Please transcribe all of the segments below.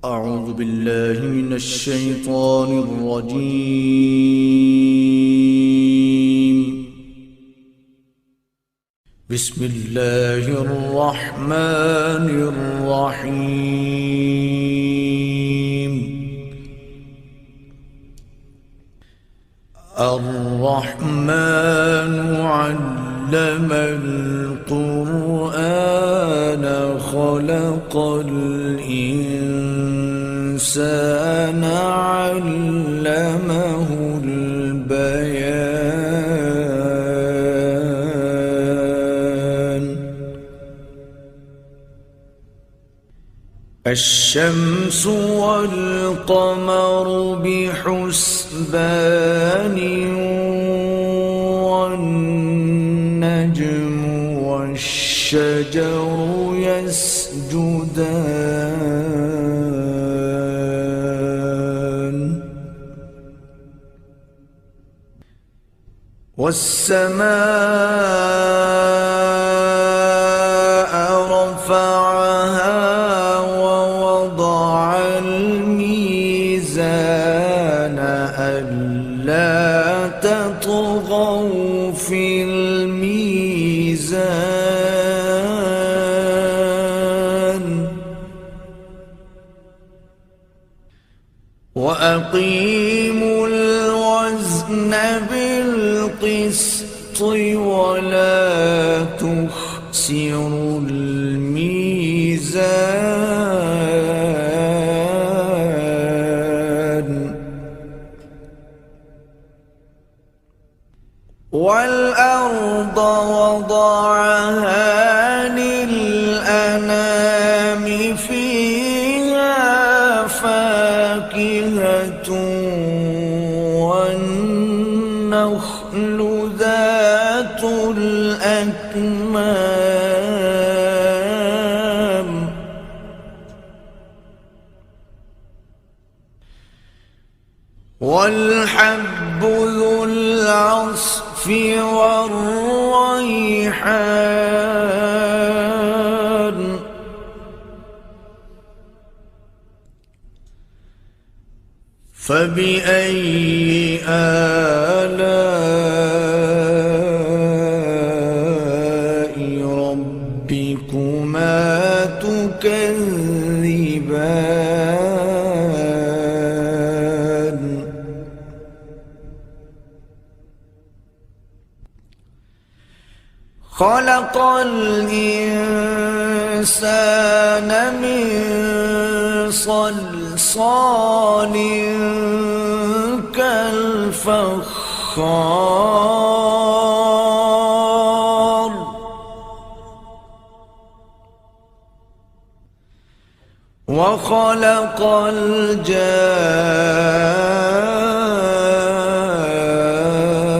أعوذ بالله من الشيطان الرجيم. بسم الله الرحمن الرحيم. الرحمن علم القرآن خلق الإنسان علمه البيان. الشمس والقمر بحسبان والنجم والشجر يسجدان. والسماء رفعها ووضع الميزان ألا تطغوا في الميزان وأقيموا الوزن بالقسط ولا تخسروا الميزان. والأرض وضعها للأنام فيها فاكهة والنخل ذات الأكمام والحب ذو العصف والريحان. فبأي آلاء ربكما تكذبان. خلق الإنسان من صلصال كالفخار. وخلق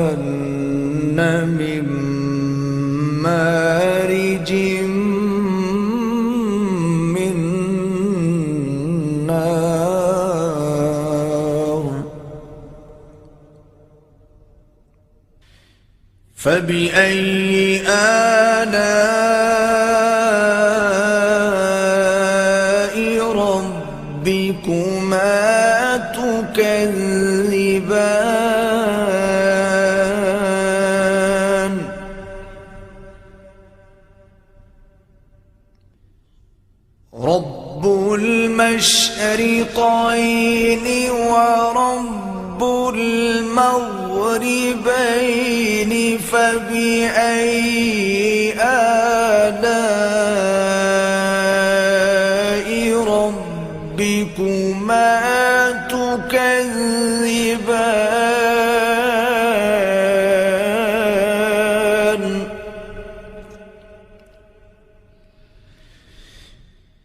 الجان من مارج من نار. فبأي آلاء ربكما تكذبان. رب المشرقين ورب المغربين فبأي آلاء ربكما تكذبان.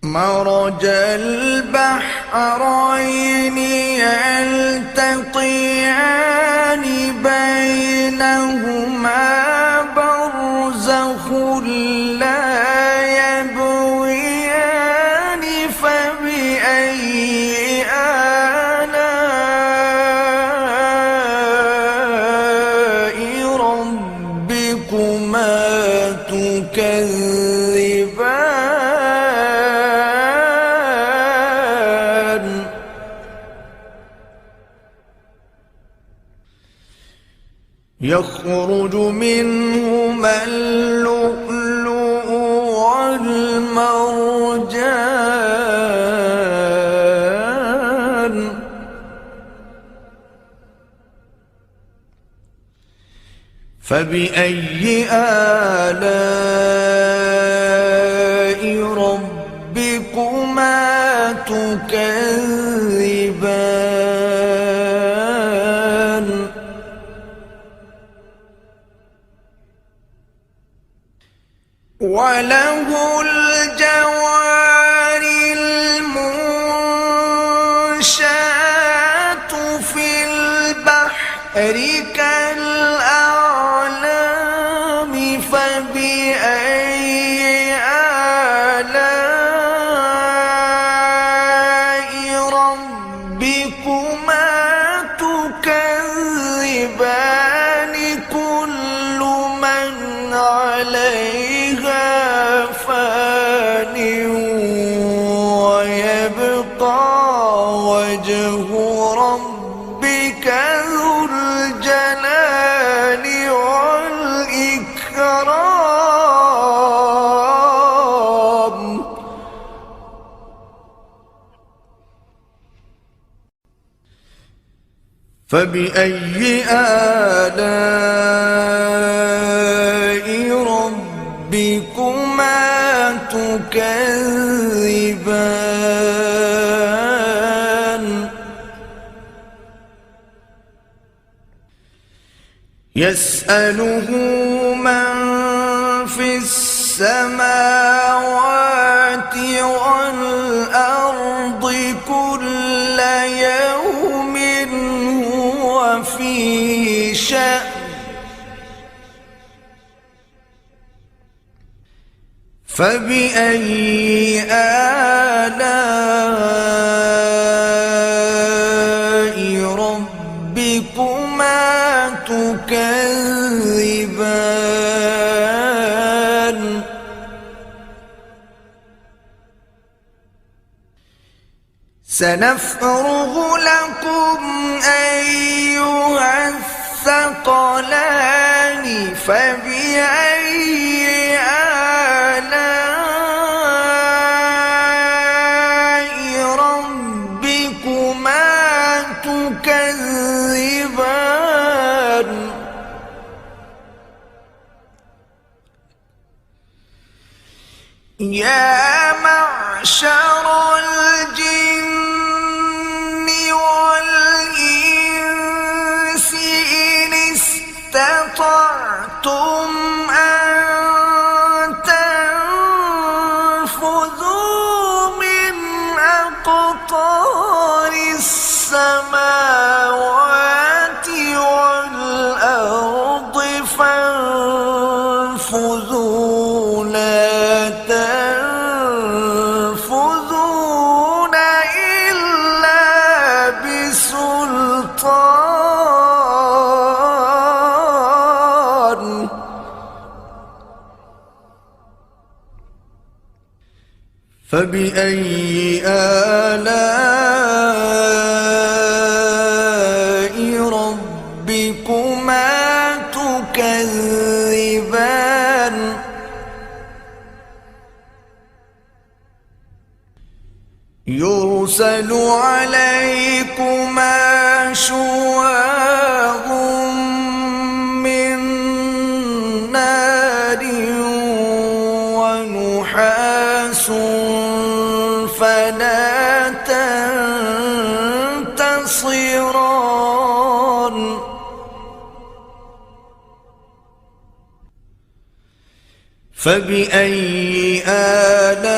مرج البحرين يلتقيان بينهما برزخ لا يبغيان. فبأي آلاء ربكما تكذبان. يخرج منهما اللؤلؤ والمرجان فبأي آلاء ربكما تكذبان وله الجوار المنشآت في البحر كالأعلام فبأي آلاء ربكما تكذبان كل من عليها فان ويبقى وجه ربك ذو الجلال والإكرام فبأي آلاء ربكما تكذبان يسأله من في السماوات والأرض كل يوم هو في شأن فبأي آلاء ربكما تكذبان سنفرغ لكم أيها الثقلان فبأي آلاء ربكما تكذبان يا معشر الجن والإنس إن استطعتم أن تنفذوا من أقطار السماوات والأرض فانفذوا لا تنفذون إلا بسلطان فبأي آلاء ربكما تكذبان يرسل عليكما شواظ من نار ونحاس فلا تنتصران فبأي آلاء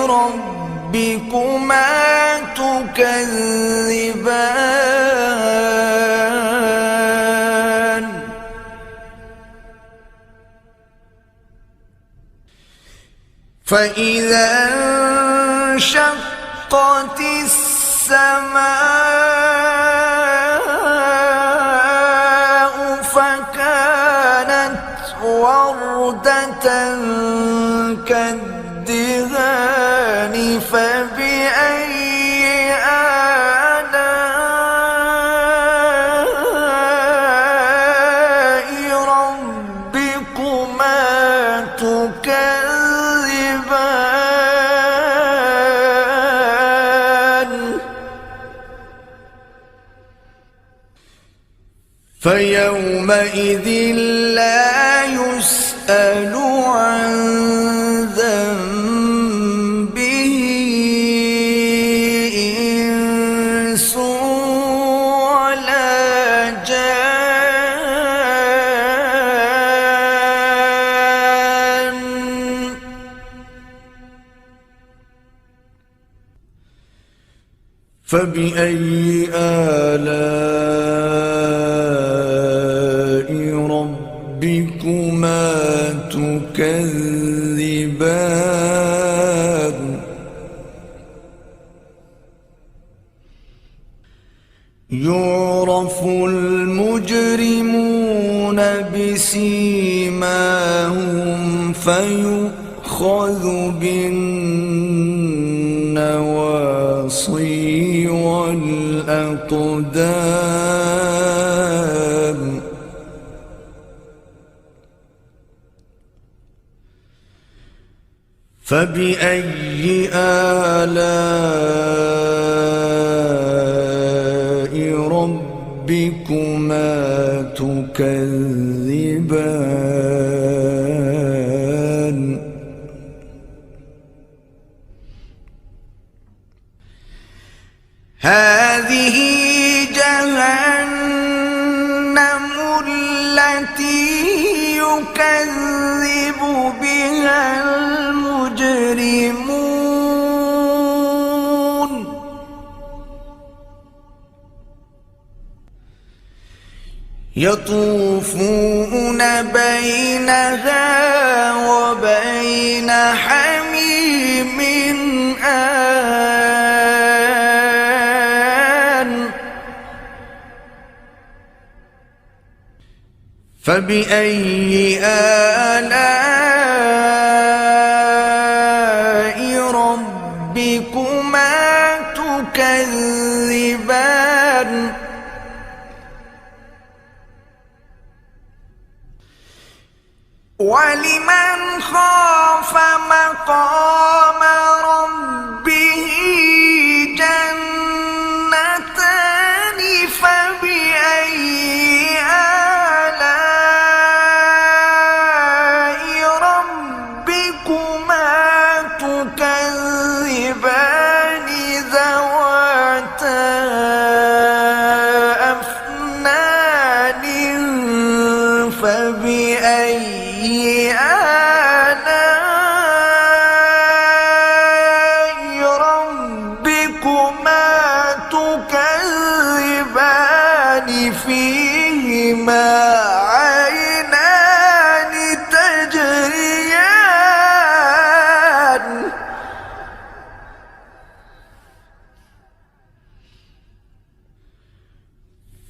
ربكما تكذبان فإذا انشقت السماء فكانت وردة كالدهان فبأي آلاء فيومئذ لا يسأل عن ذنبه إنس ولا جان. فبأي آلاء ربكما تكذبان. يعرف المجرمون بسيماهم فيؤخذ بالنواصي والأقدام. فبأي آلاء ربكما تكذبان. هذه جهنم التي يكذب بها المجرمون. يطوفون بينها وبين حميم آن. فبأي آلاء ربكما تكذبان. ولمن خاف مقام ربه جنتان. فبأي آلاء ربكما تكذبان ذواتا أفنان. فبأي آلاء ربكما تكذبان فيهما عينان تجريان.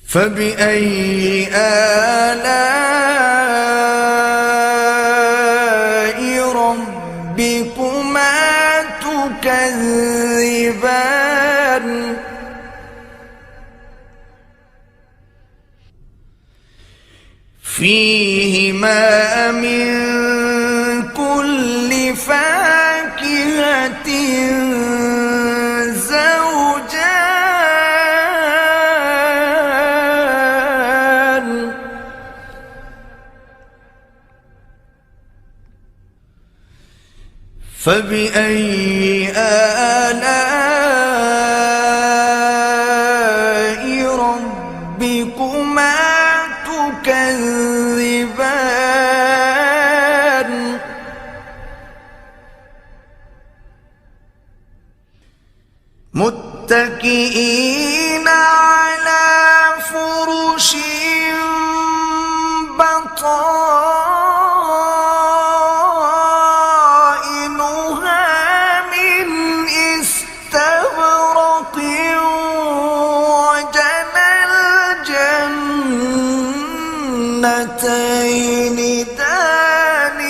فبأي آلاء ربكما تكذبان. فيهما من كل فاكهة زوجان. فبأي آلاء ربكما تكذبان. متكئين على فرش بطائنها من استبرق. وجنى الجنتين دان.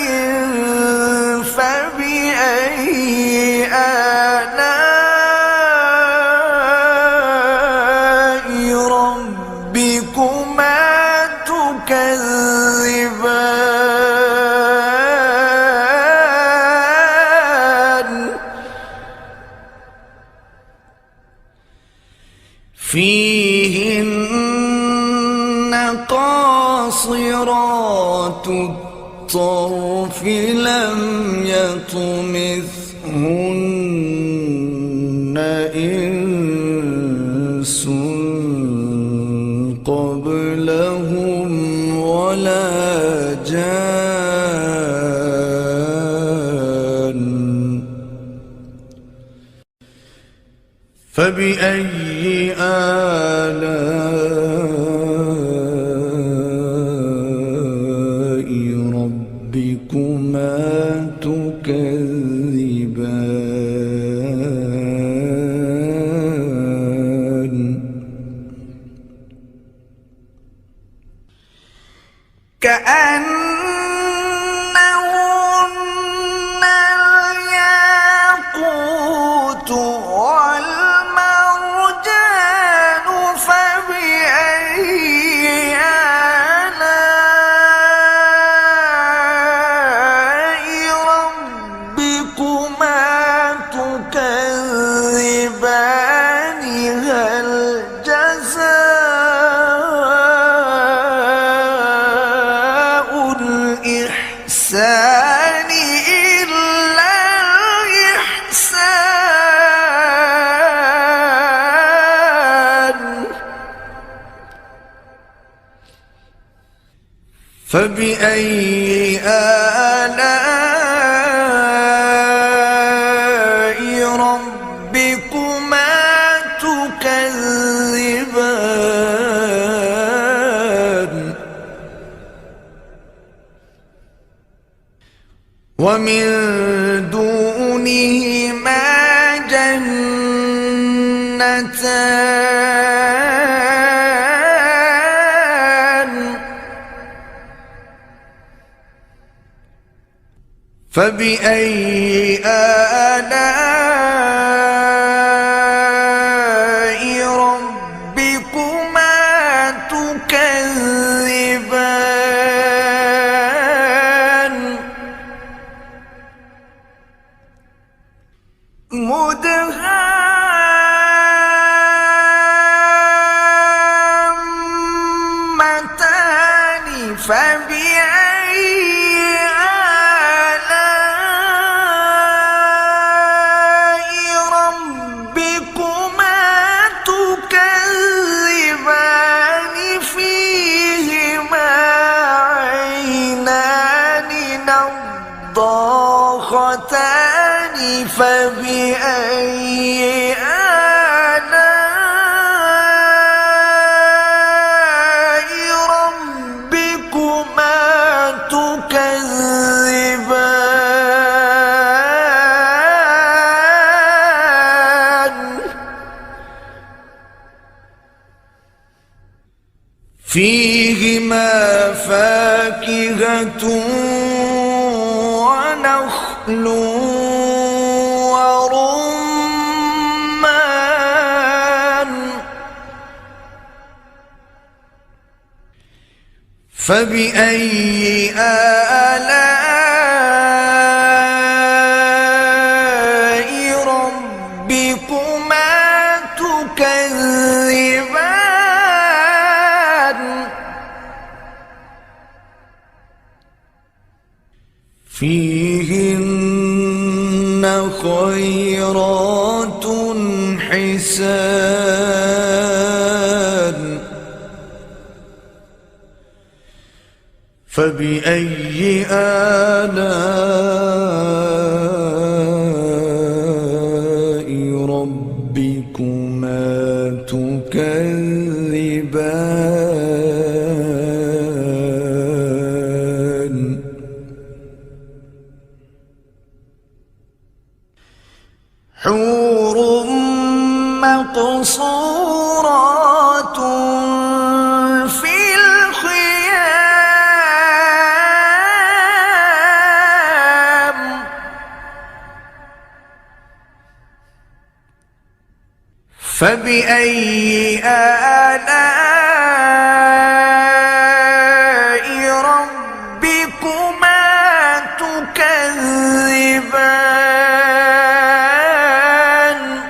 فبأي آلاء ربكما تكذبان. فيهن قاصرات الطرف لم يطمثهن إنس قبلهم ولا جان فبأي آلاء ربكما تكذبان كأنهن الياقوت والمرجان فبأي آلاء ربكما تكذبان هل جزاء الإحسان إلا الإحسان فبأي آلاء ربكما تكذبان ومن دونهما جنتان فبأي آلاء ربكما تكذبان مدهامتان فبأي آلاء ربكما تكذبان فيهما عينان نضاختان فبأي آلاء ربكما تكذبان فيهما فاكهة ونخل ورمان فبأي آلاء ربكما تكذبان فيهن خيرات حسان فبأي آلاء ربكما تكذبان حور مقصورات في الخيام فبأي آلاء ربكما تكذبان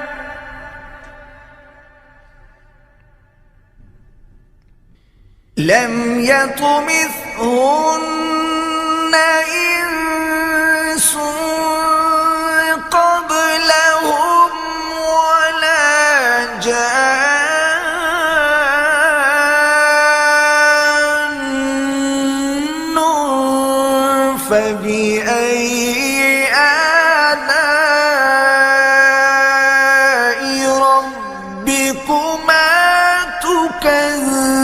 لم يطمث يطمثهن إنس قبلهم ولا جان فبأي آلاء ربكما تكذبان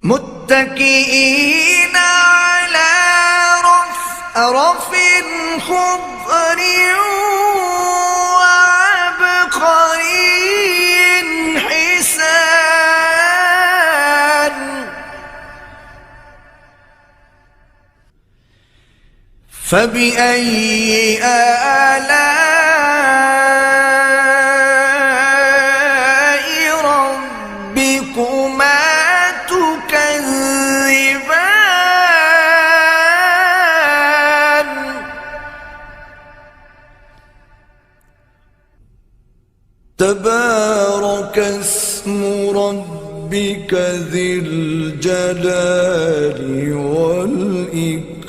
متكئين على رفرف خضر وعبقري حسان فبأي آلاء ربكما تكذبان تبارك اسم ربك ذي الجلال والإكرام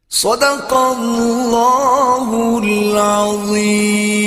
صدق الله العظيم.